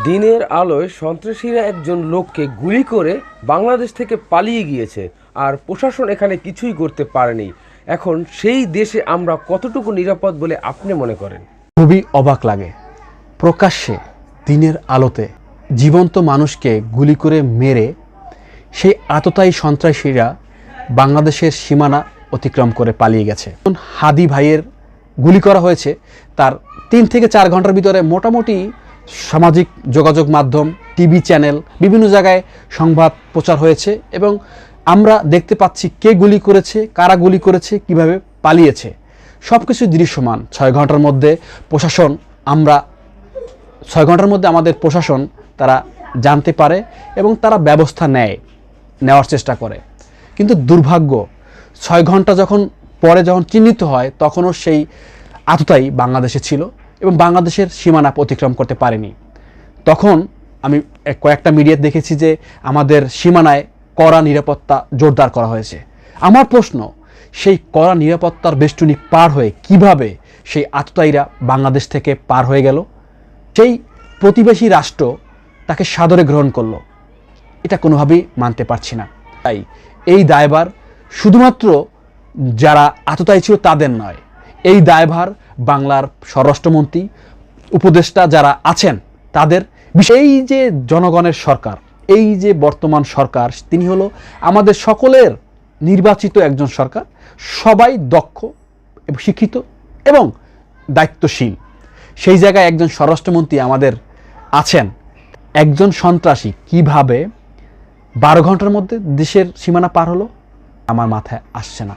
দিনের আলোয় সন্ত্রাসীরা একজন লোককে গুলি করে বাংলাদেশ থেকে পালিয়ে গিয়েছে, আর প্রশাসন এখানে কিছুই করতে পারেনি। এখন সেই দেশে আমরা কতটুকু নিরাপদ বলে আপনি মনে করেন? খুবই অবাক লাগে, প্রকাশ্যে দিনের আলোতে জীবন্ত মানুষকে গুলি করে মেরে সেই আততায়ী সন্ত্রাসীরা বাংলাদেশের সীমানা অতিক্রম করে পালিয়ে গেছে। হাদি ভাইয়ের গুলি করা হয়েছে, তার 3 থেকে 4 ঘন্টার ভিতরে মোটামুটি সামাজিক যোগাযোগ মাধ্যম, টিভি চ্যানেল, বিভিন্ন জায়গায় সংবাদ প্রচার হয়েছে এবং আমরা দেখতে পাচ্ছি কে গুলি করেছে, কারা গুলি করেছে, কিভাবে পালিয়েছে, সব কিছু দৃশ্যমান। 6 ঘন্টার মধ্যে আমাদের প্রশাসন তারা জানতে পারে এবং তারা ব্যবস্থা নেওয়ার চেষ্টা করে। কিন্তু দুর্ভাগ্য, 6 ঘন্টা যখন চিহ্নিত হয় তখনও সেই আততায়ী বাংলাদেশে ছিল এবং বাংলাদেশের সীমানা অতিক্রম করতে পারেনি। তখন আমি কয়েকটা মিডিয়াতে দেখেছি যে আমাদের সীমানায় কড়া নিরাপত্তা জোরদার করা হয়েছে। আমার প্রশ্ন, সেই কড়া নিরাপত্তার বেষ্টনী পার হয়ে কিভাবে সেই আততায়ীরা বাংলাদেশ থেকে পার হয়ে গেল? সেই প্রতিবেশী রাষ্ট্র তাকে সাদরে গ্রহণ করলো, এটা কোনোভাবেই মানতে পারছি না। তাই এই দায়ভার শুধুমাত্র যারা আততায়ী ছিল তাদের নয়, এই দায়ভার বাংলার স্বরাষ্ট্রমন্ত্রী, উপদেষ্টা যারা আছেন তাদের। এই যে জনগণের সরকার, এই যে বর্তমান সরকার, তিনি হলো আমাদের সকলের নির্বাচিত একজন সরকার। সবাই দক্ষ, শিক্ষিত এবং দায়িত্বশীল। সেই জায়গায় একজন স্বরাষ্ট্রমন্ত্রী আমাদের আছেন। একজন সন্ত্রাসী কিভাবে 12 ঘন্টার মধ্যে দেশের সীমানা পার হলো, আমার মাথায় আসছে না।